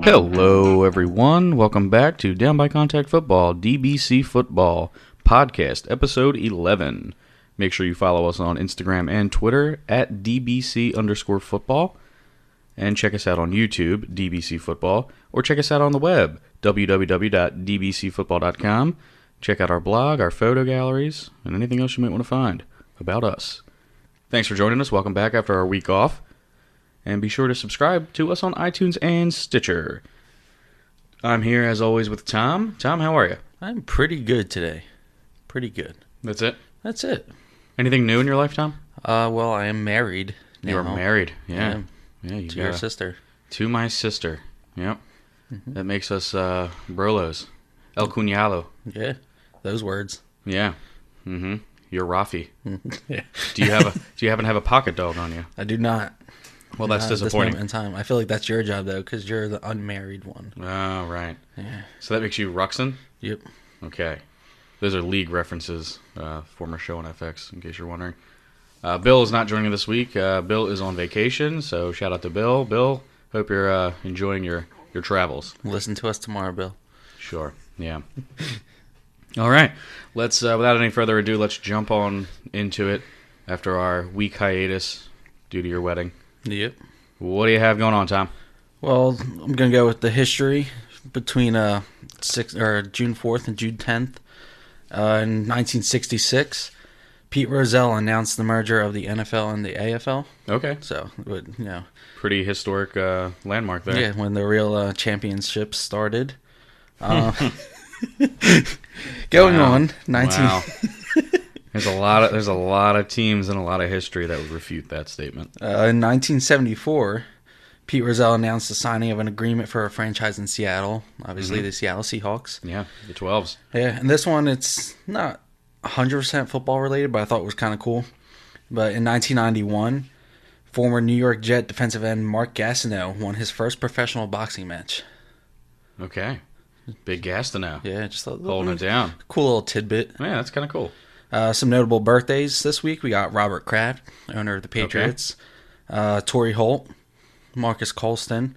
Hello, everyone. Welcome back to Down by Contact Football, DBC Football Podcast, Episode 11. Make sure you follow us on Instagram and Twitter at DBC_football. And check us out on YouTube, DBC Football, or check us out on the web, www.dbcfootball.com. Check out our blog, our photo galleries, and anything else you might want to find about us. Thanks for joining us. Welcome back after our week off. And be sure to subscribe to us on iTunes and Stitcher. I'm here, as always, with Tom. Tom, how are you? I'm pretty good today. Pretty good. That's it? That's it. Anything new in your life, Tom? Well, I am married now. You are married, yeah. To your sister. To my sister, yep. Mm-hmm. That makes us Brolos. El Cuñado. Yeah, those words. Yeah. Mm-hmm. You're Rafi. Yeah. Do you happen to have a pocket dog on you? I do not. Well, that's disappointing. At this moment in time. I feel like that's your job, though, because you're the unmarried one. Oh, right. Yeah. So that makes you Ruxin? Yep. Okay. Those are league references, former show on FX, in case you're wondering. Bill is not joining this week. Bill is on vacation, so shout out to Bill. Bill, hope you're enjoying your travels. Listen to us tomorrow, Bill. Sure, yeah. All right. Let's, without any further ado, let's jump on into it after our week hiatus due to your wedding. Yep. What do you have going on, Tom? Well, I'm going to go with the history between June 4th and June 10th. In 1966, Pete Rozelle announced the merger of the NFL and the AFL. Okay. So, pretty historic landmark there. Yeah, when the real championships started. Going on, 19... Wow. There's a lot of teams and a lot of history that would refute that statement. In 1974, Pete Rozelle announced the signing of an agreement for a franchise in Seattle. Obviously, the Seattle Seahawks. Yeah, the 12s. Yeah, and this one, it's not 100% football related, but I thought it was kind of cool. But in 1991, former New York Jet defensive end Mark Gastineau won his first professional boxing match. Okay. Big Gastineau. Yeah, just holding it down. Cool little tidbit. Yeah, that's kind of cool. Some notable birthdays this week. We got Robert Kraft, owner of the Patriots. Okay. Torrey Holt, Marcus Colston,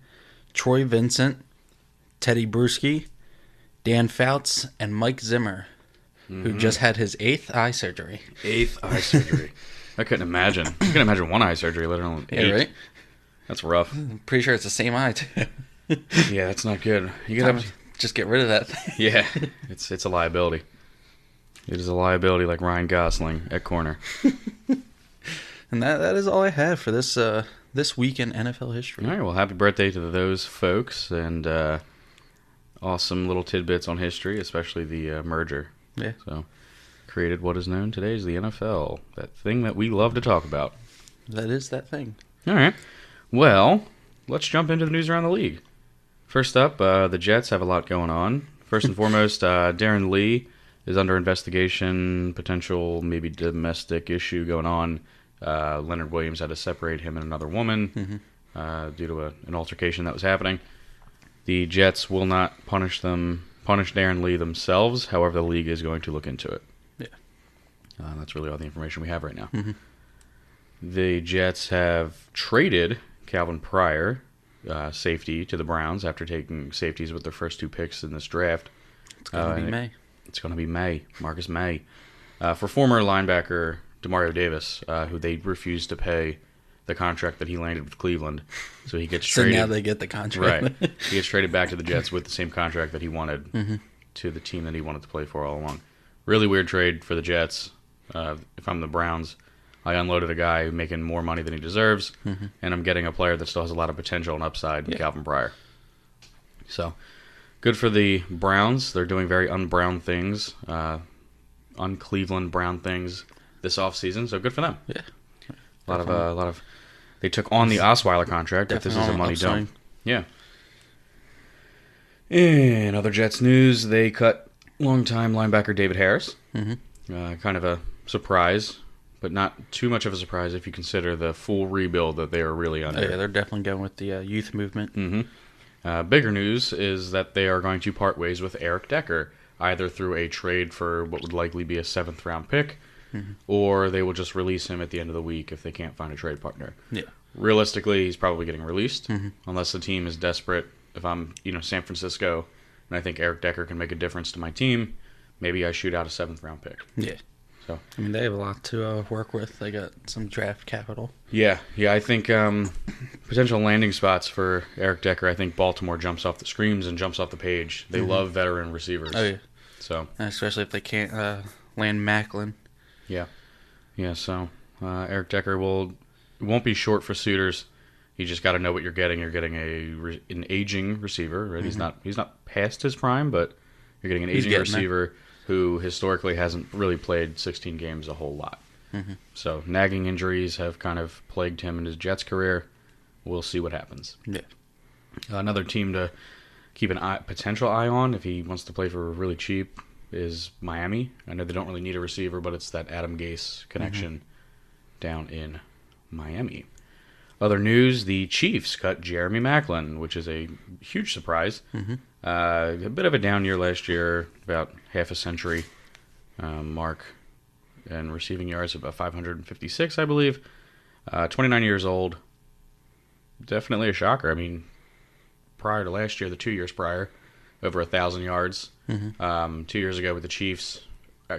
Troy Vincent, Teddy Bruschi, Dan Fouts, and Mike Zimmer, who just had his 8th eye surgery. 8th eye surgery. I couldn't imagine. I couldn't imagine one eye surgery, let alone 8. Yeah, right? That's rough. I'm pretty sure it's the same eye, too. Yeah, that's not good. You gotta just get rid of that thing. Yeah, it's a liability. It is a liability like Ryan Gosling at corner. And that is all I have for this week in NFL history. All right, well, happy birthday to those folks, and awesome little tidbits on history, especially the merger. Yeah. So, created what is known today as the NFL, that thing that we love to talk about. That is that thing. All right. Well, let's jump into the news around the league. First up, the Jets have a lot going on. First and foremost, Darren Lee is under investigation, potential maybe domestic issue going on. Leonard Williams had to separate him and another woman due to an altercation that was happening. The Jets will not punish Darren Lee themselves. However, the league is going to look into it. Yeah. That's really all the information we have right now. Mm-hmm. The Jets have traded Calvin Pryor, safety, to the Browns after taking safeties with their first 2 picks in this draft. It's going to be May. It's going to be May, Marcus May, for former linebacker Demario Davis, who they refused to pay the contract that he landed with Cleveland. So he gets traded. So now they get the contract. Right. He gets traded back to the Jets with the same contract that he wanted to the team that he wanted to play for all along. Really weird trade for the Jets. If I'm the Browns, I unloaded a guy making more money than he deserves, and I'm getting a player that still has a lot of potential and upside in Calvin Pryor. So, good for the Browns. They're doing very un-Brown things, un-Cleveland Brown things this offseason, so good for them. Yeah. A lot of they took on the Osweiler contract, if this is a money dump. Yeah. In other Jets news, they cut longtime linebacker David Harris. Kind of a surprise, but not too much of a surprise if you consider the full rebuild that they are really under. Yeah, they're definitely going with the youth movement. Bigger news is that they are going to part ways with Eric Decker, either through a trade for what would likely be a 7th round pick, or they will just release him at the end of the week if they can't find a trade partner. Yeah. Realistically, he's probably getting released unless the team is desperate. If I'm, San Francisco, and I think Eric Decker can make a difference to my team, maybe I shoot out a 7th round pick. Yeah. So I mean, they have a lot to work with. They got some draft capital. Yeah. I think potential landing spots for Eric Decker. I think Baltimore jumps off the screens and jumps off the page. They love veteran receivers. Oh yeah. So especially if they can't land Macklin. Yeah. So Eric Decker won't be short for suitors. You just got to know what you're getting. You're getting an aging receiver, right? He's not past his prime, but you're getting an aging receiver who historically hasn't really played 16 games a whole lot. So nagging injuries have kind of plagued him in his Jets career. We'll see what happens. Yeah. Another team to keep an potential eye on if he wants to play for really cheap is Miami. I know they don't really need a receiver, but it's that Adam Gase connection down in Miami. Other news, the Chiefs cut Jeremy Maclin, which is a huge surprise. A bit of a down year last year, about half a century mark, and receiving yards about 556, I believe. 29 years old. Definitely a shocker. I mean, prior to last year, the 2 years prior, over 1,000 yards. 2 years ago with the Chiefs,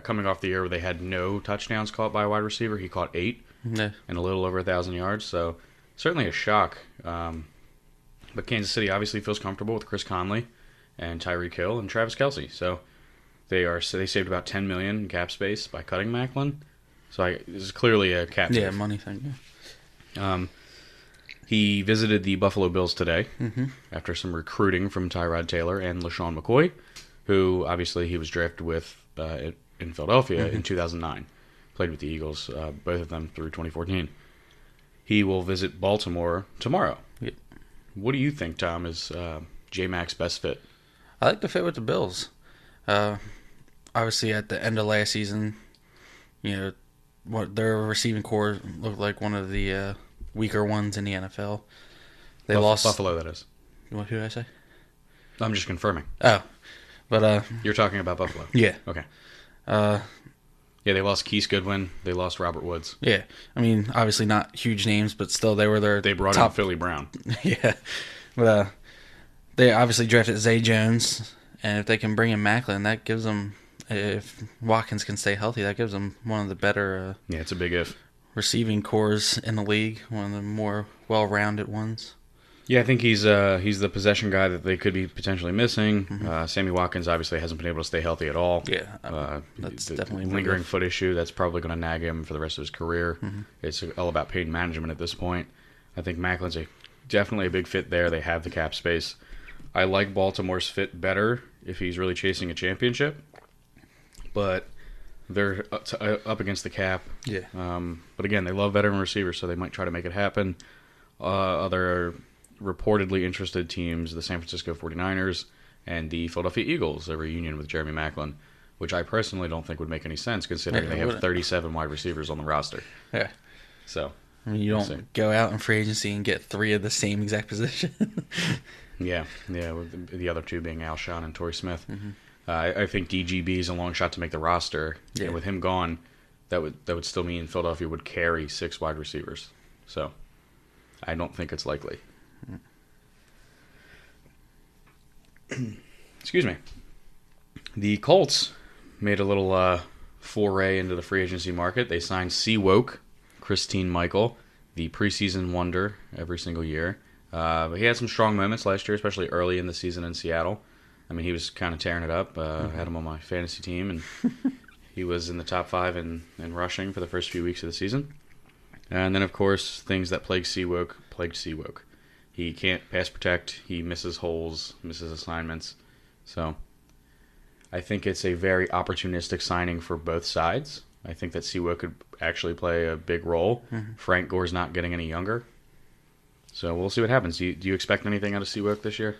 coming off the year where they had no touchdowns caught by a wide receiver, he caught 8 and a little over 1,000 yards. So certainly a shock. But Kansas City obviously feels comfortable with Chris Conley and Tyreek Hill and Travis Kelce. So they saved about $10 million in cap space by cutting Maclin. So this is clearly a cap. Yeah, money thing. Yeah. He visited the Buffalo Bills today after some recruiting from Tyrod Taylor and LaShawn McCoy, who obviously he was drafted with in Philadelphia in 2009. Played with the Eagles, both of them through 2014. He will visit Baltimore tomorrow. Yep. What do you think, Tom, is J-Mac's best fit? I like the fit with the Bills. Obviously, at the end of last season, what their receiving core looked like one of the weaker ones in the NFL. They lost Buffalo, that is. What did I say? I'm just confirming. Oh, but you're talking about Buffalo. Yeah. Okay. Yeah, they lost Keith Goodwin. They lost Robert Woods. Yeah, I mean, obviously not huge names, but still they were their They brought top in Philly Brown. Yeah, but they obviously drafted Zay Jones, and if they can bring in Maclin, that gives them. If Watkins can stay healthy, that gives them one of the better. Yeah, it's a big if. Receiving cores in the league, one of the more well-rounded ones. Yeah, I think he's the possession guy that they could be potentially missing. Sammy Watkins obviously hasn't been able to stay healthy at all. Yeah, that's definitely a lingering foot issue. That's probably going to nag him for the rest of his career. It's all about pain management at this point. I think Macklin's definitely a big fit there. They have the cap space. I like Baltimore's fit better if he's really chasing a championship, but they're up against the cap. Yeah. But again, they love veteran receivers, so they might try to make it happen. Other reportedly interested teams, the San Francisco 49ers and the Philadelphia Eagles, a reunion with Jeremy Maclin, which I personally don't think would make any sense considering they have 37 wide receivers on the roster. Yeah. So, I mean, you don't go out in free agency and get 3 of the same exact position. Yeah, with the other 2 being Alshon and Torrey Smith. I think DGB is a long shot to make the roster. Yeah. And with him gone, that would still mean Philadelphia would carry 6 wide receivers. So, I don't think it's likely. Excuse me. The Colts made a little foray into the free agency market. They signed Seawoke, Christine Michael, the preseason wonder every single year. But he had some strong moments last year, especially early in the season in Seattle. I mean, he was kind of tearing it up. I had him on my fantasy team, and he was in the top 5 in rushing for the first few weeks of the season. And then, of course, things that plagued Seawoke. He can't pass protect. He misses holes, misses assignments. So I think it's a very opportunistic signing for both sides. I think that Seawoke could actually play a big role. Frank Gore's not getting any younger. So we'll see what happens. Do you expect anything out of Seawoke this year?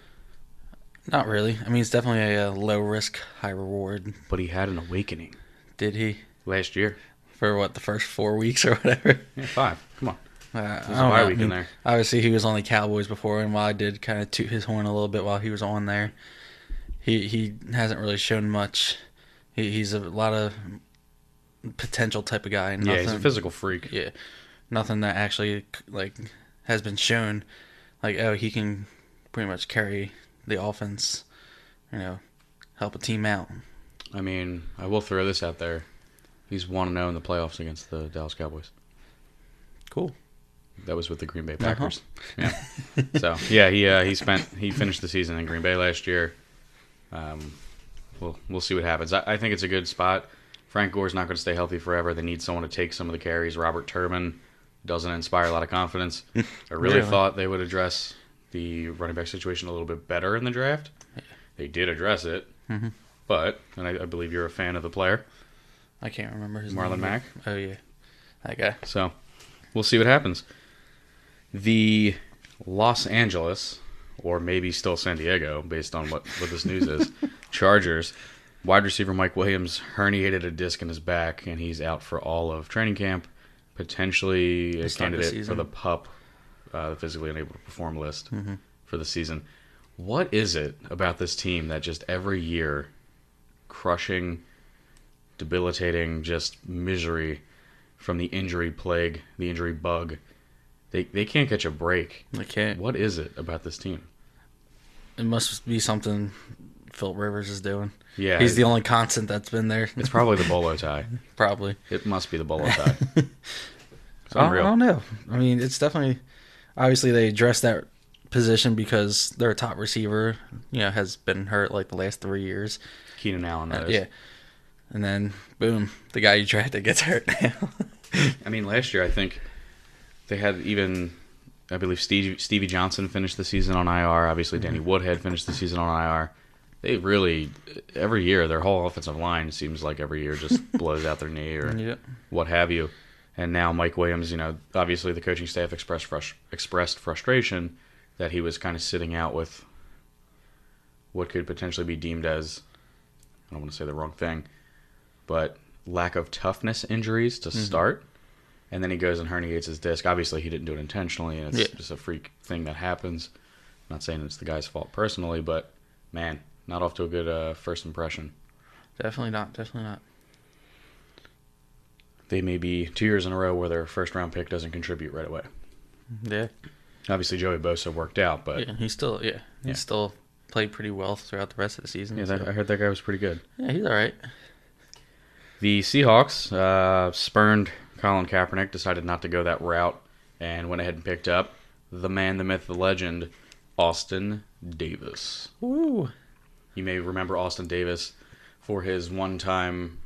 Not really. I mean, it's definitely a low risk, high reward. But he had an awakening. Did he? Last year. For the first 4 weeks or whatever? Yeah, 5. Come on. There's a bye week in there. Obviously, he was on the Cowboys before, and while I did kind of toot his horn a little bit while he was on there, he hasn't really shown much. He's a lot of potential type of guy. Yeah, he's a physical freak. Yeah, nothing that actually like has been shown. Like, oh, he can pretty much carry the offense. Help a team out. I mean, I will throw this out there. He's 1-0 in the playoffs against the Dallas Cowboys. Cool. That was with the Green Bay Packers. Yeah. So he finished the season in Green Bay last year. We'll see what happens. I think it's a good spot. Frank Gore's not going to stay healthy forever. They need someone to take some of the carries. Robert Turbin doesn't inspire a lot of confidence. I really thought they would address the running back situation a little bit better in the draft. They did address it, but I believe you're a fan of the player. I can't remember his name. Marlon Mack. Oh yeah, that guy. So we'll see what happens. The Los Angeles, or maybe still San Diego, based on what this news is, Chargers, wide receiver Mike Williams herniated a disc in his back, and he's out for all of training camp, potentially a candidate for the PUP, the physically unable to perform list for the season. What is it about this team that just every year, crushing, debilitating, just misery from the injury plague, the injury bug, they can't catch a break. They can't. What is it about this team? It must be something Philip Rivers is doing. Yeah. He's the only constant that's been there. It's probably the bolo tie. Probably. It must be the bolo tie. It's I unreal. don't know. I mean, it's definitely... Obviously, they addressed that position because their top receiver, has been hurt like the last 3 years. Keenan Allen, that is. Yeah. And then, boom, the guy you drafted gets hurt now. I mean, last year, I think they had I believe Stevie Johnson finished the season on IR. Obviously, Danny Woodhead finished the season on IR. They really, every year, their whole offensive line seems like every year just blows out their knee or what have you. And now Mike Williams, obviously the coaching staff expressed frustration that he was kind of sitting out with what could potentially be deemed as, I don't want to say the wrong thing, but lack of toughness injuries to start. And then he goes and herniates his disc. Obviously, he didn't do it intentionally, and it's just a freak thing that happens. I'm not saying it's the guy's fault personally, but, man, not off to a good first impression. Definitely not. They may be 2 years in a row where their first-round pick doesn't contribute right away. Yeah. Obviously, Joey Bosa worked out, but... Yeah, he still played pretty well throughout the rest of the season. Yeah, I heard that guy was pretty good. Yeah, he's all right. The Seahawks spurned Colin Kaepernick, decided not to go that route, and went ahead and picked up the man, the myth, the legend, Austin Davis. Woo! You may remember Austin Davis for his one-time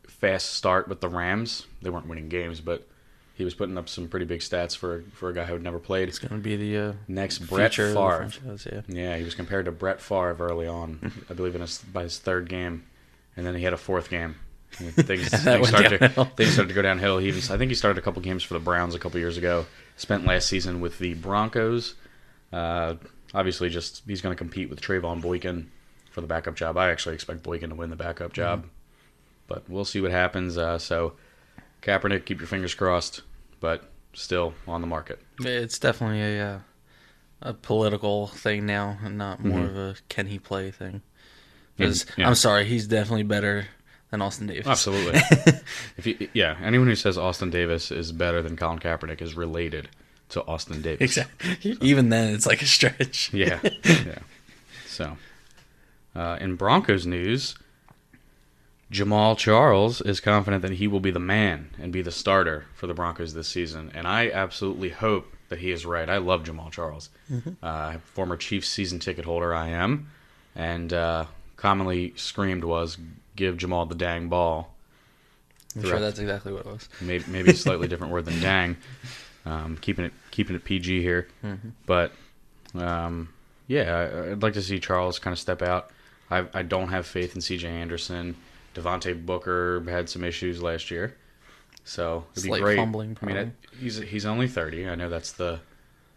fast start with the Rams. They weren't winning games, but he was putting up some pretty big stats for a guy who had never played. It's going to be the next Brett Favre. Yeah, he was compared to Brett Favre early on, I believe by his third game, and then he had a fourth game. Things started to go downhill. I think he started a couple games for the Browns a couple years ago. Spent last season with the Broncos. Obviously, he's going to compete with Trayvon Boykin for the backup job. I actually expect Boykin to win the backup job, but we'll see what happens. So, Kaepernick, keep your fingers crossed, but still on the market. It's definitely a political thing now, and not more of a can he play thing. Because I'm sorry, he's definitely better than Austin Davis. Absolutely. Anyone who says Austin Davis is better than Colin Kaepernick is related to Austin Davis. Exactly. Even then, it's like a stretch. Yeah. So, in Broncos news, Jamal Charles is confident that he will be the man and be the starter for the Broncos this season, and I absolutely hope that he is right. I love Jamal Charles. Former Chiefs season ticket holder I am, and commonly screamed was, give Jamal the dang ball. I'm sure that's exactly what it was. Maybe a slightly different word than dang. Keeping it PG here. But, I'd like to see Charles kind of step out. I don't have faith in C.J. Anderson. Devontae Booker had some issues last year. So it'd be great. Fumbling problem. I mean, he's only 30. I know that's the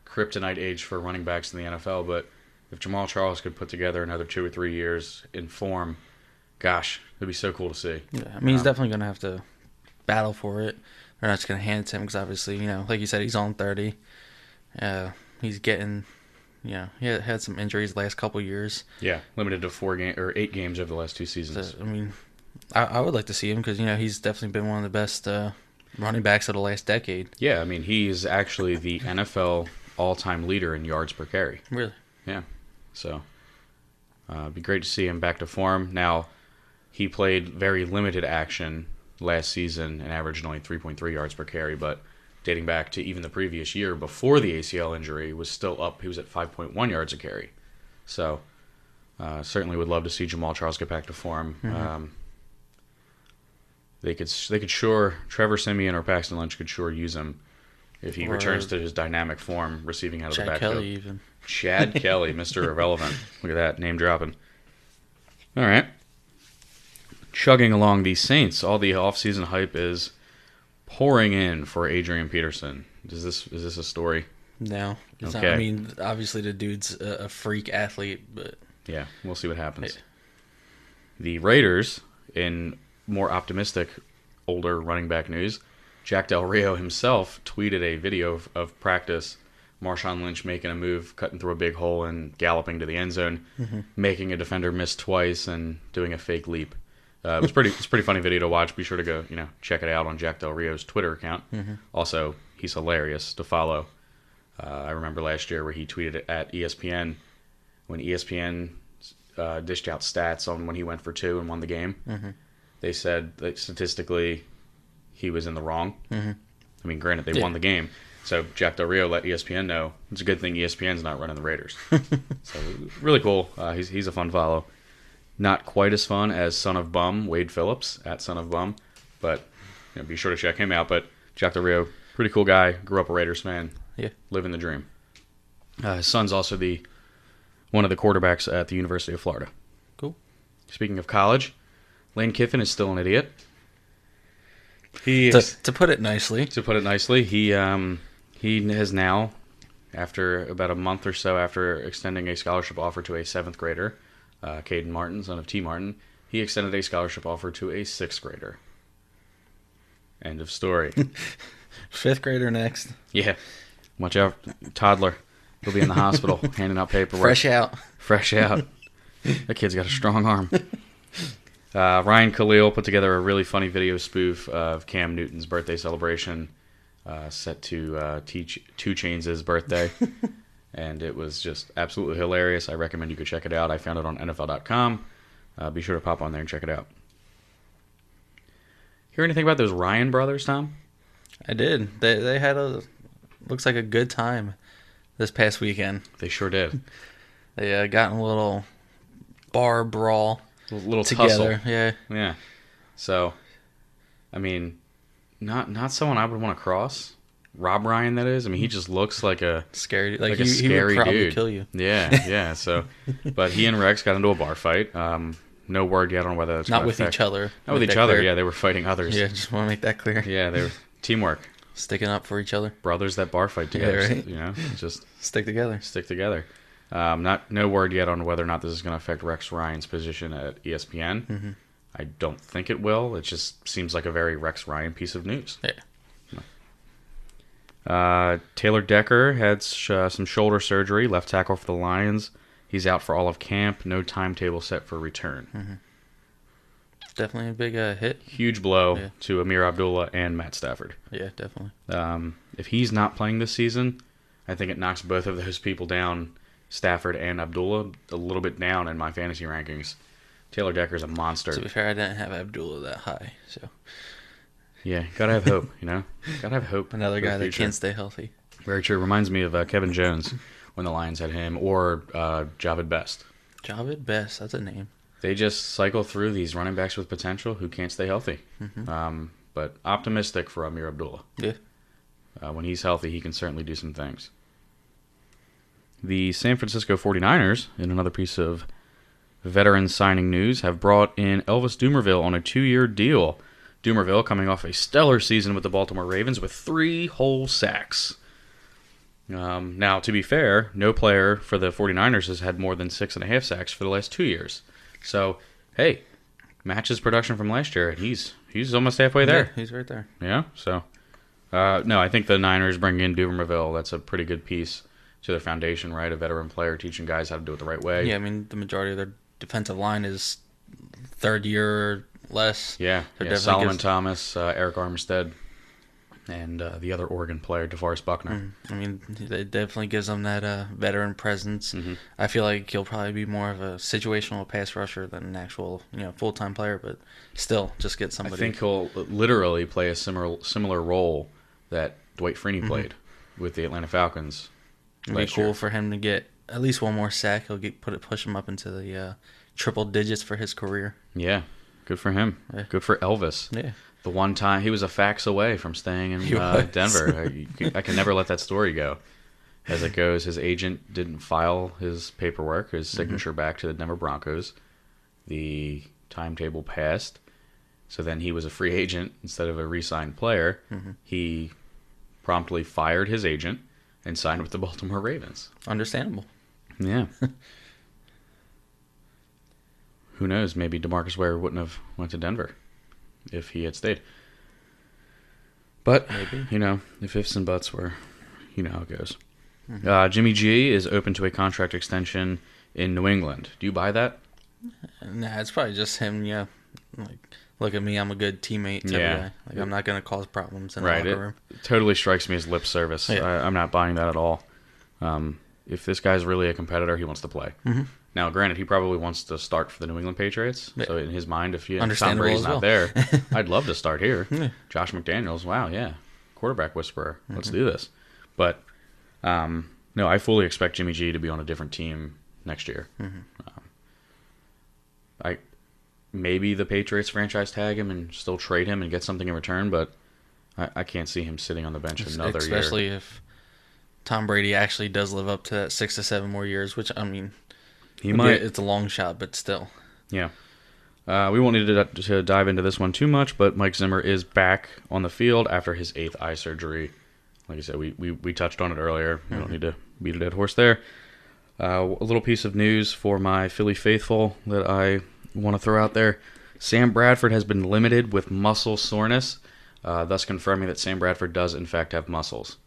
kryptonite age for running backs in the NFL, but if Jamal Charles could put together another 2 or 3 years in form, gosh, it'd be so cool to see. Yeah, I mean, he's definitely going to have to battle for it. They're not just going to hand it to him because obviously, like you said, he's on 30. He's getting, he had some injuries the last couple years. Yeah, limited to 8 games over the last 2 seasons. So, I mean, I would like to see him because he's definitely been one of the best running backs of the last decade. Yeah, I mean, he's actually the NFL all-time leader in yards per carry. Really? Yeah. So, it'd be great to see him back to form. Now, he played very limited action last season and averaged only 3.3 yards per carry, but dating back to even the previous year before the ACL injury was still up. He was at 5.1 yards a carry. So, certainly would love to see Jamal Charles get back to form. Mm-hmm. They could sure, Trevor Siemian or Paxton Lynch could sure use him if he returns to his dynamic form, receiving out of the backfield. Kelly even. Chad Kelly, Mr. Irrelevant. Look at that, name dropping. All right. Chugging along the Saints, all the offseason hype is pouring in for Adrian Peterson. Is this a story? No. It's Okay. not. I mean, obviously the dude's a freak athlete, but... Yeah, we'll see what happens. The Raiders, in more optimistic, older running back news, Jack Del Rio himself tweeted a video of practice, Marshawn Lynch making a move, cutting through a big hole and galloping to the end zone, making a defender miss twice and doing a fake leap. It's a pretty funny video to watch. Be sure to go check it out on Jack Del Rio's Twitter account. Also, he's hilarious to follow. I remember last year where he tweeted it at ESPN when ESPN dished out stats on when he went for 2 and won the game. They said that statistically he was in the wrong. I mean, granted, they won the game. So Jack Del Rio let ESPN know. It's a good thing ESPN's not running the Raiders. So really cool. He's a fun follow. Not quite as fun as Son of Bum, Wade Phillips, at Son of Bum. But be sure to check him out. But Jack Del Rio, pretty cool guy. Grew up a Raiders fan. Yeah. Living the dream. His son's also one of the quarterbacks at the University of Florida. Cool. Speaking of college, Lane Kiffin is still an idiot. To put it nicely. He has now, after about a month or so after extending a scholarship offer to a 7th grader, Caden Martin, son of T. Martin, he extended a scholarship offer to a 6th grader. End of story. 5th grader next. Yeah. Watch out, toddler. He'll be in the hospital handing out paperwork. Fresh out. That kid's got a strong arm. Ryan Khalil put together a really funny video spoof of Cam Newton's birthday celebration set to 2 Chainz' birthday. And it was just absolutely hilarious. I recommend you go check it out. I found it on NFL.com. Be sure to pop on there and check it out. Hear anything about those Ryan brothers, Tom? I did. They had looks like a good time this past weekend. They sure did. They got in a little bar brawl. A little together. Tussle. Yeah. So, I mean, not someone I would want to cross. Rob Ryan, that is. I mean, he just looks like a scary, a he scary would probably dude. Kill you. Yeah. So, but he and Rex got into a bar fight. No word yet on whether that's not with each other. Not with each other. Yeah, they were fighting others. Yeah, just want to make that clear. Yeah, they were teamwork. Sticking up for each other. Brothers that bar fight together. Yeah, right. Just stick together. No word yet on whether or not this is going to affect Rex Ryan's position at ESPN. I don't think it will. It just seems like a very Rex Ryan piece of news. Yeah. Taylor Decker had some shoulder surgery, left tackle for the Lions. He's out for all of camp. No timetable set for return. Definitely a big hit. Huge blow to Amir Abdullah and Matt Stafford. Yeah, definitely. If he's not playing this season, I think it knocks both of those people down, Stafford and Abdullah, a little bit down in my fantasy rankings. Taylor Decker's a monster. To be fair, I didn't have Abdullah that high, so... Yeah, gotta have hope, Gotta have hope. Another guy that can't stay healthy. Very true. Reminds me of Kevin Jones when the Lions had him, or Javid Best. Javid Best, that's a name. They just cycle through these running backs with potential who can't stay healthy. But optimistic for Amir Abdullah. Yeah. When he's healthy, he can certainly do some things. The San Francisco 49ers, in another piece of veteran signing news, have brought in Elvis Dumervil on a 2-year deal. Dumervil coming off a stellar season with the Baltimore Ravens with 3 whole sacks. Now, to be fair, no player for the 49ers has had more than 6.5 sacks for the last 2 years. So, hey, matches production from last year, and he's almost halfway there. Yeah, he's right there. Yeah, so... no, I think the Niners bring in Dumervil. That's a pretty good piece. to their foundation, right? A veteran player teaching guys how to do it the right way. Yeah, I mean, the majority of their defensive line is third year or less. Yeah, So Solomon Thomas, Eric Armstead, and the other Oregon player, DeForest Buckner. I mean, it definitely gives them that veteran presence. I feel like he'll probably be more of a situational pass rusher than an actual, full-time player, but still, just get somebody. I think he'll literally play a similar role that Dwight Freeney played with the Atlanta Falcons. It'd be cool for him to get at least one more sack. He'll push him up into the triple digits for his career. Yeah, good for him. Yeah. Good for Elvis. Yeah. The one time he was a fax away from staying in Denver. I can never let that story go. As it goes, his agent didn't file his paperwork, his signature back to the Denver Broncos. The timetable passed. So then he was a free agent instead of a re-signed player. He promptly fired his agent and signed with the Baltimore Ravens. Understandable. Yeah. Who knows? Maybe DeMarcus Ware wouldn't have went to Denver if he had stayed. But, maybe. if ifs and buts were, how it goes. Jimmy G is open to a contract extension in New England. Do you buy that? Nah, it's probably just him, like, look at me, I'm a good teammate type of guy. Like, I'm not going to cause problems in the locker room. It totally strikes me as lip service. Yeah. I'm not buying that at all. If this guy's really a competitor, he wants to play. Now, granted, he probably wants to start for the New England Patriots. Yeah. So in his mind, if Tom Brady's not there, I'd love to start here. Yeah. Josh McDaniels, wow, yeah. Quarterback whisperer. Let's do this. But, no, I fully expect Jimmy G to be on a different team next year. Maybe the Patriots franchise tag him and still trade him and get something in return, but I can't see him sitting on the bench another year. Especially if Tom Brady actually does live up to that 6 to 7 more years, which, I mean, he might. It's a long shot, but still. Yeah. We won't need to dive into this one too much, but Mike Zimmer is back on the field after his 8th eye surgery. Like I said, we touched on it earlier. We don't need to beat a dead horse there. A little piece of news for my Philly faithful that I want to throw out there. Sam Bradford has been limited with muscle soreness, thus confirming that Sam Bradford does, in fact, have muscles.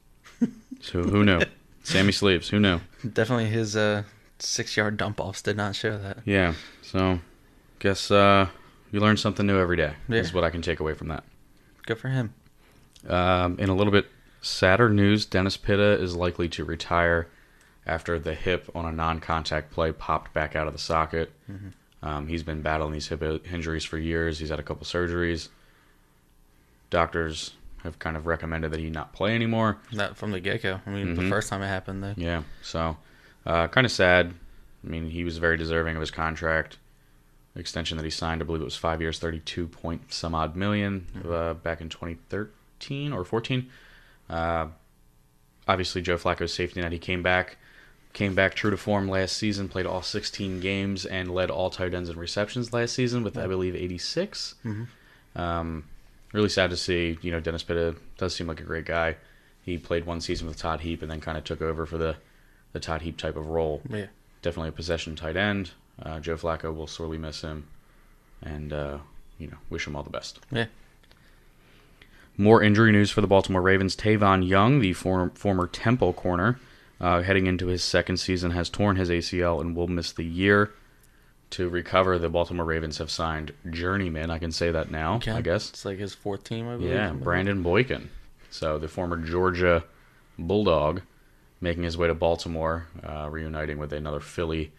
So who knew? Sammy Sleeves, who knew? Definitely his 6-yard dump-offs did not show that. Yeah, so guess you learn something new every day. Yeah. Is what I can take away from that. Good for him. In a little bit sadder news, Dennis Pitta is likely to retire after the hip on a non-contact play popped back out of the socket. He's been battling these hip injuries for years. He's had a couple surgeries. Doctors have kind of recommended that he not play anymore. Not from the get-go. I mean, the first time it happened, though. Yeah, so kind of sad. I mean, he was very deserving of his contract extension that he signed. I believe it was 5 years, 32 point some odd million back in 2013 or 14. Obviously, Joe Flacco's safety net. He came back true to form last season, played all 16 games, and led all tight ends in receptions last season with, I believe, 86. Really sad to see. Dennis Pitta does seem like a great guy. He played one season with Todd Heap and then kind of took over for the Todd Heap type of role. Yeah. Definitely a possession tight end. Joe Flacco will sorely miss him, and wish him all the best. Yeah. More injury news for the Baltimore Ravens. Tavon Young, the former Temple corner, heading into his second season, has torn his ACL and will miss the year. To recover, the Baltimore Ravens have signed journeyman. I can say that now, I guess. It's like his 4th team, I believe. Yeah, Brandon Boykin. So the former Georgia Bulldog making his way to Baltimore, reuniting with another Philly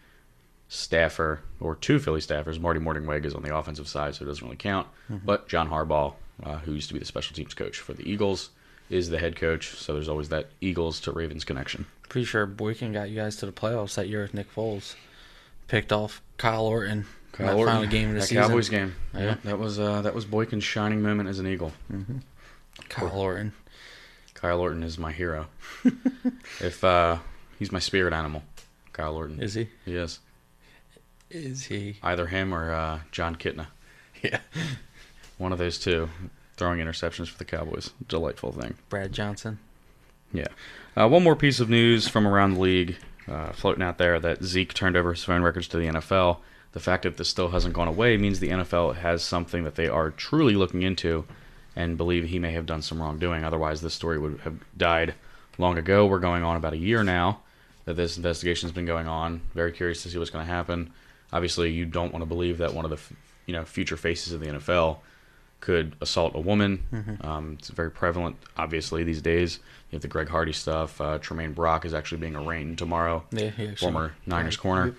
staffer, or 2 Philly staffers. Marty Mornhinweg is on the offensive side, so it doesn't really count. But John Harbaugh, who used to be the special teams coach for the Eagles, is the head coach, so there's always that Eagles to Ravens connection. Pretty sure Boykin got you guys to the playoffs that year with Nick Foles. Picked off Kyle Orton. Final game of the season. Cowboys game. Yeah, that was Boykin's shining moment as an Eagle. Kyle Orton. Kyle Orton is my hero. If he's my spirit animal, Kyle Orton. Is he? He is. Is he? Either him or John Kitna. Yeah. One of those two throwing interceptions for the Cowboys. Delightful thing. Brad Johnson. Yeah. One more piece of news from around the league. Floating out there that Zeke turned over his phone records to the NFL. The fact that this still hasn't gone away means the NFL has something that they are truly looking into and believe he may have done some wrongdoing. Otherwise, this story would have died long ago. We're going on about a year now that this investigation has been going on. Very curious to see what's going to happen. Obviously, you don't want to believe that one of the future faces of the NFL could assault a woman. It's very prevalent, obviously, these days. You have the Greg Hardy stuff. Tremaine Brock is actually being arraigned tomorrow. Yeah, he actually, former Niners corner. Yep.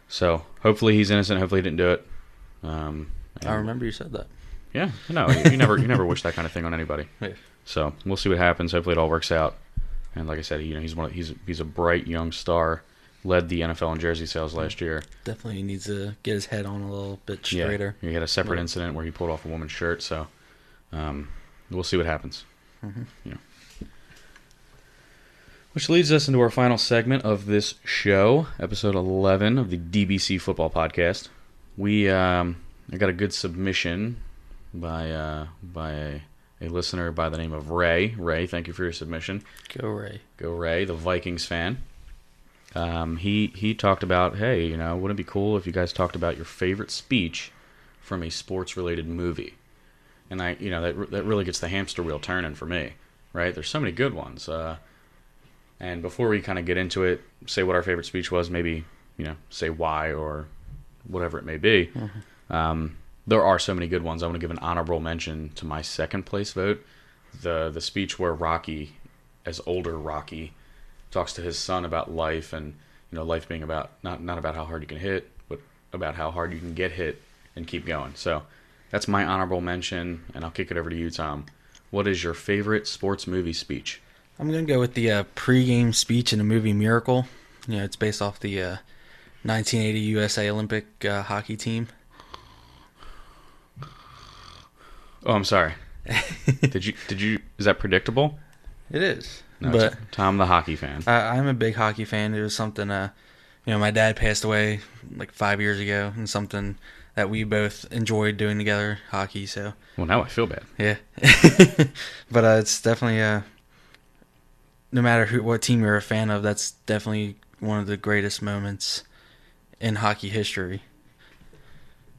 So hopefully he's innocent. Hopefully he didn't do it. I remember you said that. Yeah, no, you never wish that kind of thing on anybody. Yeah. So we'll see what happens. Hopefully it all works out. And like I said, he's a bright young star. Led the NFL in jersey sales last year. Definitely needs to get his head on a little bit straighter. Yeah, he had a separate incident where he pulled off a woman's shirt. So we'll see what happens. Which leads us into our final segment of this show, episode 11 of the DBC Football Podcast. I got a good submission by a listener by the name of Ray. Ray, thank you for your submission. Go Ray. Go Ray, the Vikings fan. He talked about, hey, wouldn't it be cool if you guys talked about your favorite speech from a sports-related movie? And that really gets the hamster wheel turning for me, right? There's so many good ones. And before we kind of get into it, say what our favorite speech was, maybe, say why or whatever it may be. There are so many good ones. I want to give an honorable mention to my second place vote. The speech where Rocky, as older Rocky, talks to his son about life and life being about not about how hard you can hit, but about how hard you can get hit and keep going. So that's my honorable mention, and I'll kick it over to you, Tom. What is your favorite sports movie speech? I'm gonna go with the pre-game speech in the movie Miracle. It's based off the 1980 USA Olympic hockey team. Oh, I'm sorry. Did you? Is that predictable? It is. No, but Tom, the hockey fan. I'm a big hockey fan. It was something, my dad passed away like 5 years ago, and something that we both enjoyed doing together, hockey. So. Well, now I feel bad. Yeah. But it's definitely no matter what team you're a fan of, that's definitely one of the greatest moments in hockey history.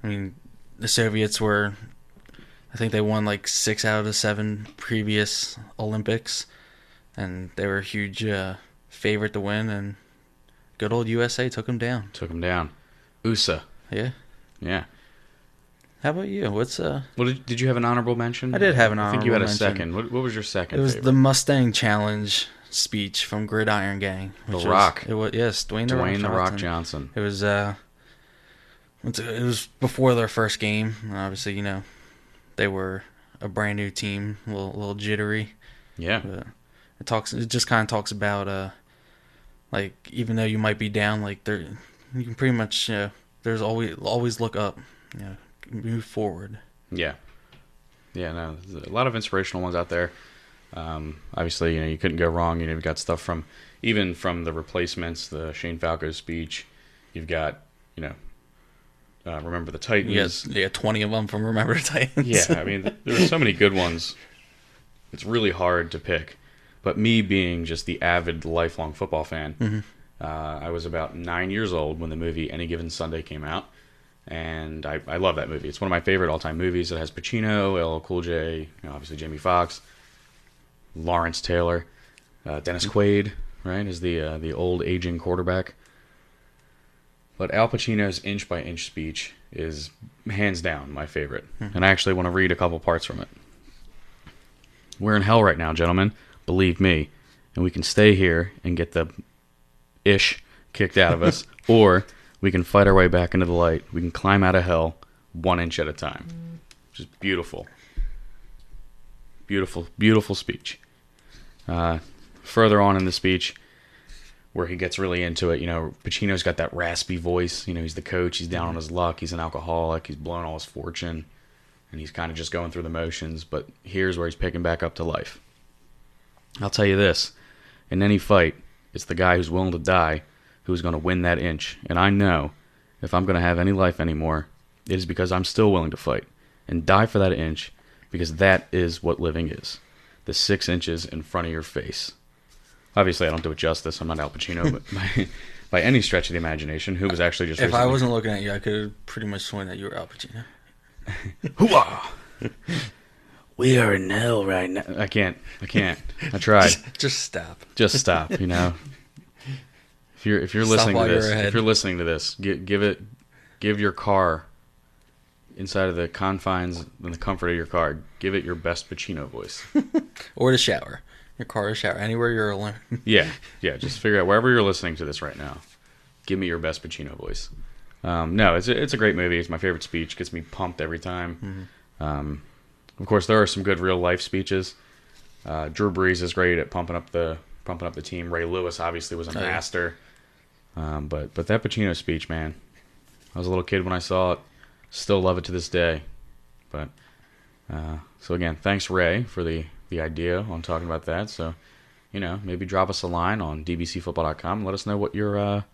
I mean, the Soviets were, I think they won like 6 out of the 7 previous Olympics, and they were a huge favorite to win, and good old USA took them down. USA. Yeah. Yeah. How about you? What's Well, did you have an honorable mention? I did have an honorable mention. I think you had a second. What was your second? It was favorite? the Mustang Challenge speech from Gridiron Gang. The Rock. Yes, Dwayne the Rock Johnson. It was before their first game. Obviously, they were a brand new team, a little jittery. Yeah. But it just kind of talks about like, even though you might be down, like you can pretty much there's always look up, move forward. Yeah. Yeah, no, there's a lot of inspirational ones out there. Obviously, you couldn't go wrong. You've got stuff from the Replacements, the Shane Falco speech. You've got, Remember the Titans. Yeah, 20 of them from Remember the Titans. Yeah, I mean, there are so many good ones. It's really hard to pick. But me being just the avid, lifelong football fan, I was about 9 years old when the movie Any Given Sunday came out. And I love that movie. It's one of my favorite all-time movies. It has Pacino, LL Cool J, obviously Jamie Foxx, Lawrence Taylor, Dennis Quaid, right, is the old aging quarterback. But Al Pacino's inch-by-inch speech is hands down my favorite. And I actually want to read a couple parts from it. We're in hell right now, gentlemen. Believe me. And we can stay here and get the ish kicked out of us. Or we can fight our way back into the light. We can climb out of hell 1 inch at a time. Which is beautiful. Beautiful, beautiful speech. Further on in the speech, where he gets really into it, Pacino's got that raspy voice. He's the coach. He's down on his luck. He's an alcoholic. He's blown all his fortune. And he's kind of just going through the motions. But here's where he's picking back up to life. I'll tell you this. In any fight, it's the guy who's willing to die who's going to win that inch. And I know if I'm going to have any life anymore, it is because I'm still willing to fight and die for that inch, because that is what living is. The 6 inches in front of your face. Obviously, I don't do it justice. I'm not Al Pacino, but by any stretch of the imagination, who was actually just... If I wasn't looking at you, I could have pretty much sworn that you were Al Pacino. Hoo-ah! We are in hell right now. I can't. I tried. Just stop. Just stop, If you're Stop listening to while this, you're ahead. if you're listening to this, give your car, inside of the confines and the comfort of your car, give it your best Pacino voice. Or the shower. Your car or shower. Anywhere you're alone. Yeah. Just figure out wherever you're listening to this right now. Give me your best Pacino voice. No, it's a great movie. It's my favorite speech. Gets me pumped every time. Of course, there are some good real life speeches. Drew Brees is great at pumping up the team. Ray Lewis obviously was a master. But that Pacino speech, man, I was a little kid when I saw it. Still love it to this day. But so again, thanks Ray for the idea on talking about that. So maybe drop us a line on dbcfootball.com and let us know what your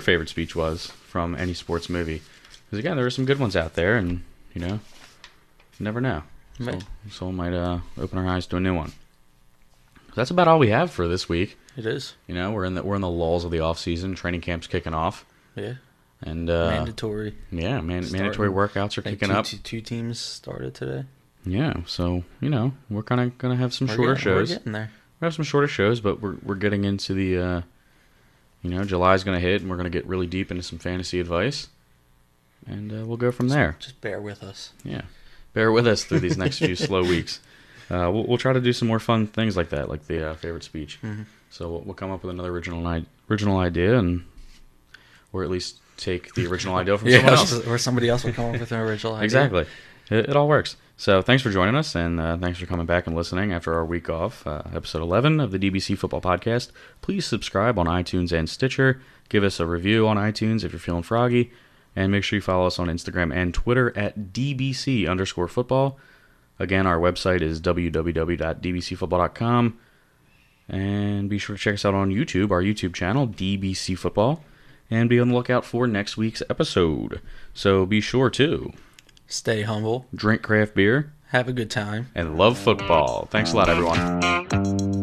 favorite speech was from any sports movie. Because again, there are some good ones out there, and you never know. So might open our eyes to a new one. That's about all we have for this week. It is. We're in the lulls of the off season. Training camp's kicking off. Yeah. And mandatory. Yeah, mandatory workouts are kicking up. Two teams started today. Yeah, so we're kind of gonna have some shorter shows. We're getting there. We have some shorter shows, but we're getting into the July's gonna hit, and we're gonna get really deep into some fantasy advice, and we'll go from there. Just bear with us. Yeah, bear with us through these next few slow weeks. We'll try to do some more fun things like that, like the favorite speech. Mm-hmm. So we'll come up with another original idea, or at least take the original idea from someone else. Or somebody else will come up with an original idea. Exactly. It all works. So thanks for joining us, and thanks for coming back and listening after our week off. Episode 11 of the DBC Football Podcast. Please subscribe on iTunes and Stitcher. Give us a review on iTunes if you're feeling froggy. And make sure you follow us on Instagram and Twitter at DBC_football. Again, our website is www.dbcfootball.com. And be sure to check us out on YouTube, our YouTube channel, DBC Football. And be on the lookout for next week's episode. So be sure to stay humble, drink craft beer, have a good time, and love football. Thanks a lot, everyone.